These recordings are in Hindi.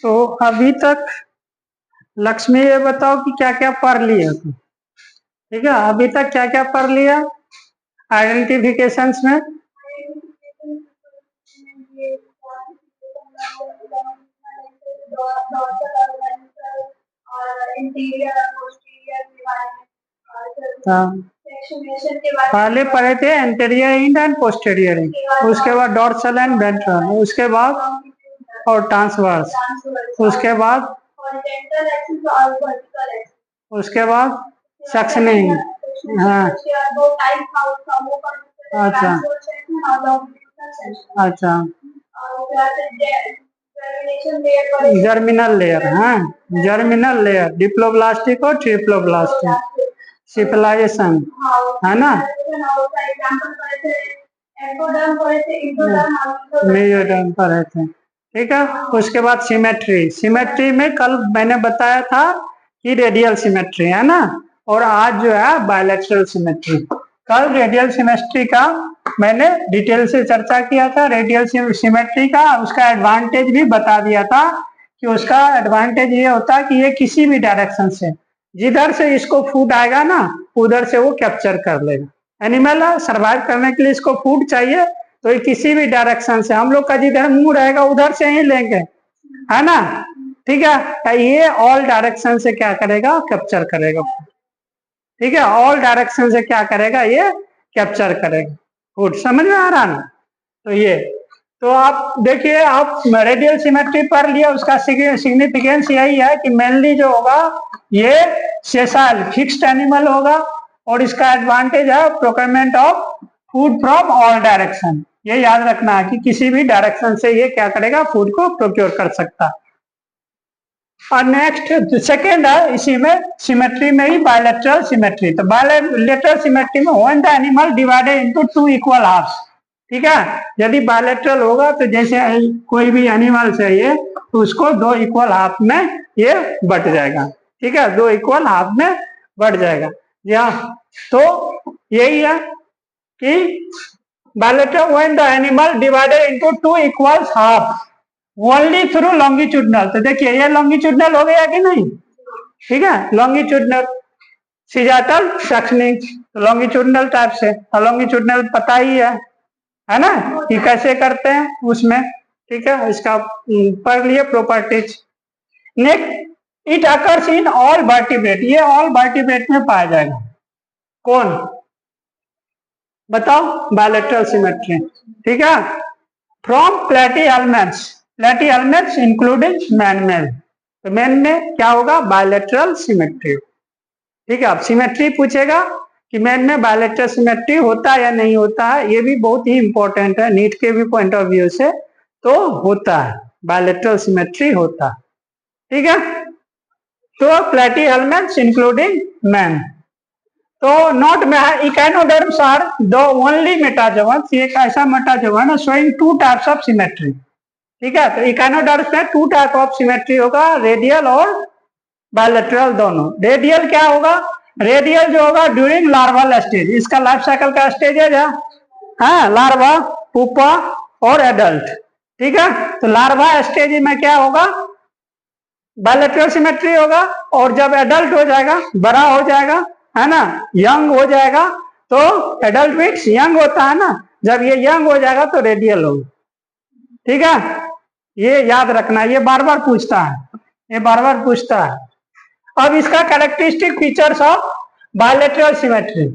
तो अभी तक लक्ष्मी ये बताओ कि क्या क्या पढ़ लिया तुम। ठीक है, अभी तक क्या क्या पढ़ लिया आइडेंटिफिकेशंस में। हाँ, पहले पढ़े थे anterior and and posterior and, उसके बाद डॉर्सल एंड वेंट्रल, उसके बाद और ट्रांसवर्स, उसके बाद सक्शनिंग। हाँ, अच्छा अच्छा, जर्मिनल लेयर। हाँ, जर्मिनल लेयर, डिप्लोब्लास्टिक और ट्रिप्लोब्लास्टिक, सिपलाइजेशन, है ना, मेयोडर्म पर है थे। ठीक है, उसके बाद सिमेट्री। सिमेट्री में कल मैंने बताया था कि रेडियल सिमेट्री है ना, और आज जो है बायलैटरल सिमेट्री। कल रेडियल सिमेट्री का मैंने डिटेल से चर्चा किया था, रेडियल सिमेट्री का उसका एडवांटेज भी बता दिया था कि उसका एडवांटेज ये होता है कि ये किसी भी डायरेक्शन से, जिधर से इसको फूड आएगा ना उधर से वो कैप्चर कर लेगा। एनिमल सर्वाइव करने के लिए इसको फूड चाहिए, तो ये किसी भी डायरेक्शन से, हम लोग का जिधर मुंह रहेगा उधर से ही लेंगे, है ना। ठीक है, ये ऑल डायरेक्शन से क्या करेगा, कैप्चर करेगा। ठीक है, ऑल डायरेक्शन से क्या करेगा, ये कैप्चर करेगा फूड। समझ में आ रहा ना। तो ये, तो आप देखिए, आप रेडियल सिमेट्री पढ़ लिया, उसका सिग्निफिकेंस यही है कि मेनली जो होगा ये सेसाइल फिक्स्ड एनिमल होगा, और इसका एडवांटेज है procurement of food from all direction. ये याद रखना है कि किसी भी डायरेक्शन से ये क्या करेगा, फूड को प्रोक्योर कर सकता है। और नेक्स्ट सेकेंड है इसी में सिमेट्री में ही बायलैटरल सिमेट्री। तो बायलैटरल सिमेट्री में when the animal divided into two equal halves. ठीक है, यदि बायलैटरल होगा तो जैसे कोई भी एनिमल चाहिए तो उसको दो इक्वल हाफ में ये बट जाएगा। ठीक है, दो इक्वल हाफ में बढ़ जाएगा। या तो यही है कि bilateral when the animal divided into two equal half only through longitudinal. तो देखिए ये लॉन्गिट्यूडनल हो गया कि नहीं। ठीक है, लॉन्गिट्यूडनल सिजाटल सक्शनिंग, तो लॉन्गिट्यूडनल टाइप से, लॉन्गिट्यूडनल पता ही है ना कि कैसे करते हैं उसमें। ठीक है, इसका पढ़ लिए properties. Next, it occurs in all vertebrate. ये ऑल वर्टिब्रेट में पाया जाएगा। कौन बताओ, बायलैटरल सिमेट्री। ठीक है, फ्रॉम प्लेटीहेल्मिन्थ्स, प्लेटीहेल्मिन्थ्स इंक्लूडिंग मैन में। तो मैन में क्या होगा, बायलैटरल सिमेट्री। ठीक है, अब सिमेट्री पूछेगा कि मैन में बायलैटरल सिमेट्री होता है या नहीं होता है, ये भी बहुत ही इंपॉर्टेंट है नीट के भी पॉइंट ऑफ व्यू से। तो होता है, बायलैटरल सिमेट्री होता है। ठीक है, तो प्लेटीहेल्मिन्थ्स इंक्लूडिंग मैन। तो नॉट में इकाइनोडर्म्स आर द ओनली मेटाजोअन्स, एक ऐसा मेटाजोअन है showing two types of symmetry. ठीक है, तो इकाइनोडर्म्स में टू टाइप ऑफ सिमेट्री होगा, रेडियल और बायलैटरल दोनों। रेडियल क्या होगा, रेडियल जो होगा ड्यूरिंग लार्वल स्टेज, इसका लाइफ साइकिल का स्टेज है हाँ, लार्वा, पुपा और एडल्ट। ठीक है, तो लार्वा स्टेज में क्या होगा, बायलैटरल सिमेट्री होगा, और जब एडल्ट हो जाएगा, बड़ा हो जाएगा, है ना, यंग हो जाएगा, तो एडल्ट मीन्स यंग होता है ना, जब ये यंग हो जाएगा तो रेडियल होगा। ठीक है, ये याद रखना, ये बार बार पूछता है, ये बार बार पूछता है। अब इसका characteristic features of bilateral symmetry,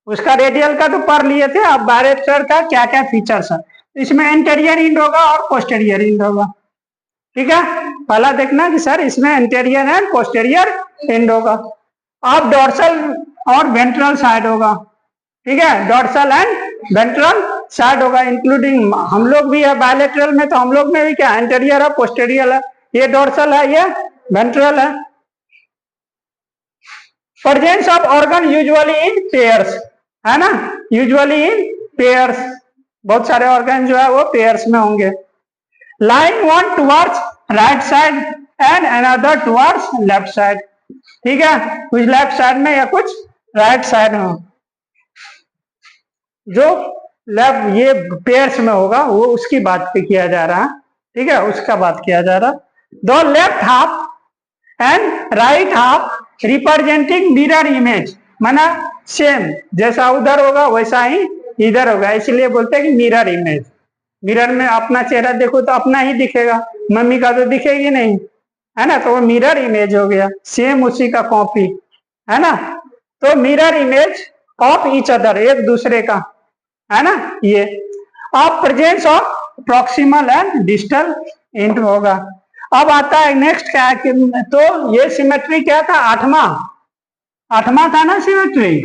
उसका रेडियल का तो पढ़ लिए थे, अब बायलैटरल का क्या क्या फीचर्स है। इसमें एंटेरियर इंड होगा और पोस्टेरियर इंड होगा। ठीक है, पहला देखना कि सर इसमें एंटेरियर एंड पोस्टेरियर एंड होगा। अब डॉर्सल और वेंट्रल साइड होगा। ठीक है, डॉर्सल एंड वेंट्रल साइड होगा, इंक्लूडिंग हम लोग भी है बायलैटरल में, तो हम लोग में भी क्या एंटेरियर है, पोस्टेरियर है, ये डॉर्सल है, ये वेंट्रल है। Presence of organ usually in pairs, है ना, यूजुअली इन पेयर्स, बहुत सारे ऑर्गन जो है वो पेयर्स में होंगे। Line one towards right side and another towards left side. ठीक है, कुछ लेफ्ट साइड में या कुछ राइट साइड में। जो लेफ्ट ये पेयर्स में होगा वो उसकी बात पे किया जा रहा है। ठीक है, उसका बात किया जा रहा। The left half and right half representing mirror image, माना सेम जैसा उधर होगा वैसा ही इधर होगा, इसलिए बोलते हैं कि मिरर इमेज। मिरर में अपना चेहरा देखो तो अपना ही दिखेगा, मम्मी का तो दिखेगी नहीं, है ना, तो वो मिरर इमेज हो गया, सेम उसी का कॉपी, है ना। तो mirror image of each other, एक दूसरे का, है ना। ये of presence of proximal and distal int होगा। अब आता है नेक्स्ट क्या है, तो ये सिमेट्री क्या था, आठवां था ना सिमेट्री।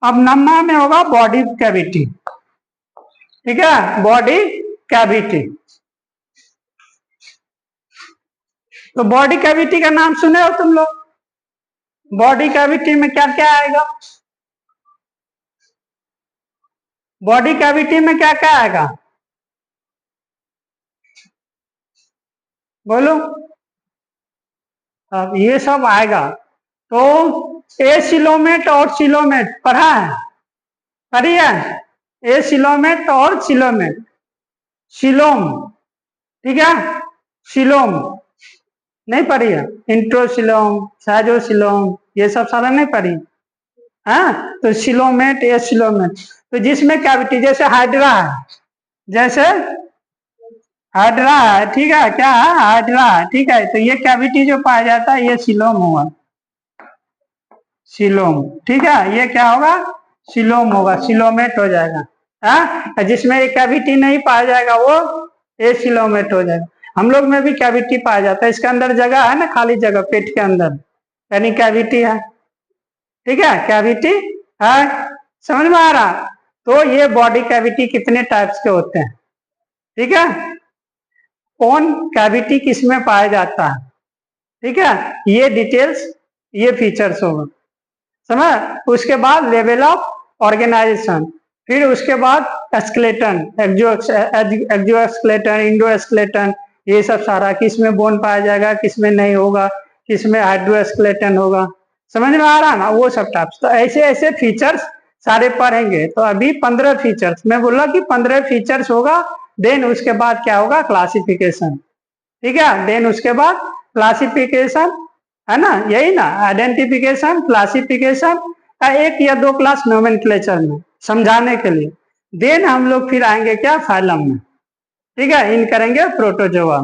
अब नम्मा में होगा बॉडी कैविटी, ठीक है, बॉडी कैविटी। तो बॉडी कैविटी का नाम सुने हो तुम लोग? बॉडी कैविटी में क्या क्या आएगा? बॉडी कैविटी में क्या क्या आएगा, बोलो। अब ये सब आएगा। तो ए सिलोमेट और सिलोमेट पढ़ा है, पढ़ी है? ए सिलोमेट और सिलोमेट, सिलोम, ठीक है, सिलोम नहीं पढ़ी है? इंट्रोसिलोम, साइजोसिलोम, ये सब सारा नहीं पढ़ी? हाँ, तो सिलोमेट, ए सिलोमेट, तो जिसमें कैविटी जैसे हाइड्रा है, जैसे हाइड्रा है, ठीक है, क्या है, हाइड्रा है, ठीक है, तो ये कैविटी जो पाया जाता है ये सिलोम होगा, सिलोम, ठीक है, ये क्या होगा, सिलोम होगा, सिलोमेट हो जाएगा। हाँ, जिसमें एक कैविटी नहीं पाया जाएगा वो ए सिलोमेट हो जाएगा। हम लोग में भी कैविटी पाया जाता है, इसके अंदर जगह है ना, खाली जगह पेट के अंदर, यानी कैविटी है, ठीक है, कैविटी है, समझ में आ रहा। तो ये बॉडी कैविटी कितने टाइप्स के होते हैं, ठीक है, कौन कैविटी किस में पाया जाता है, ठीक है, ये डिटेल्स, ये फीचर्स होगा, समझ। उसके बाद लेवल ऑफ ऑर्गेनाइजेशन, फिर उसके बाद स्केलेटन, एक्सो स्केलेटन, इंडो स्केलेटन, ये सब सारा, किस में बोन पाया जाएगा, किस में नहीं होगा, किस में हाइड्रो स्केलेटन होगा, समझ में आ रहा ना, वो सब टाइप्स। तो ऐसे ऐसे फीचर्स सारे पढ़ेंगे। तो अभी 15 फीचर्स, मैं बोला कि 15 फीचर्स होगा, देन उसके बाद क्या होगा, क्लासिफिकेशन, ठीक है, देन उसके बाद क्लासिफिकेशन, है ना, यही ना, आइडेंटिफिकेशन, क्लासिफिकेशन, एक या दो क्लास नोमेनक्लेचर में समझाने के लिए। देन हम लोग फिर आएंगे क्या, फाइलम में, ठीक है, इन करेंगे प्रोटोजोआ,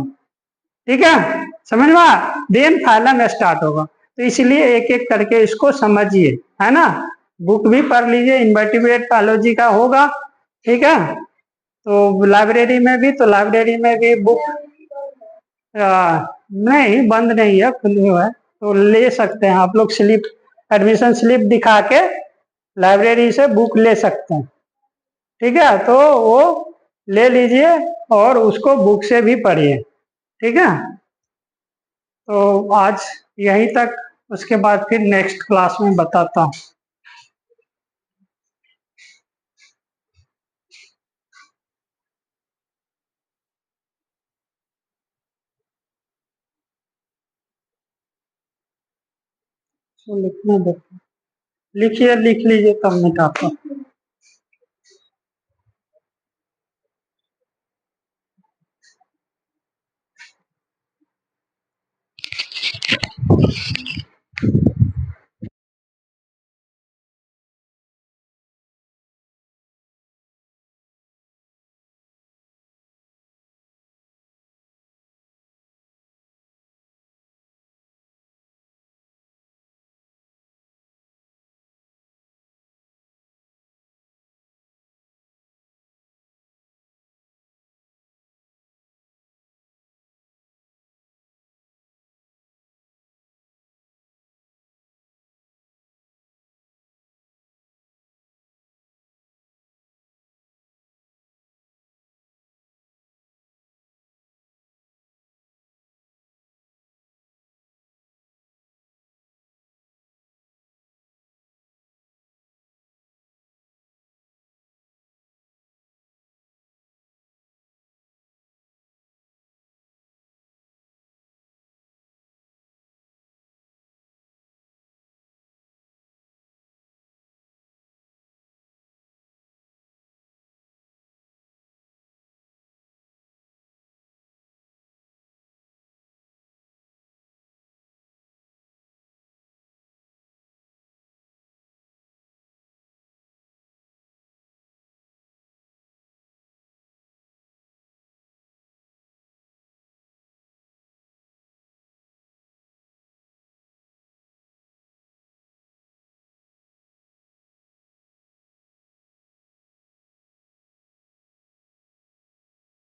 ठीक है, समझ में। देन फाइलम स्टार्ट होगा। तो इसलिए एक एक करके इसको समझिए, है ना, बुक भी पढ़ लीजिए, इन्वर्टिब्रेट बायोलॉजी का होगा, ठीक है। तो लाइब्रेरी में भी, तो लाइब्रेरी में भी बुक नहीं, बंद नहीं है, खुली हुआ है, तो ले सकते हैं आप लोग, स्लिप, एडमिशन स्लिप दिखा के लाइब्रेरी से बुक ले सकते हैं, ठीक है, तो वो ले लीजिए और उसको बुक से भी पढ़िए, ठीक है। तो आज यहीं तक, उसके बाद फिर नेक्स्ट क्लास में बताता हूँ। लिखना दो, लिखिए, लिख लीजिए, तब मिटाता हूँ।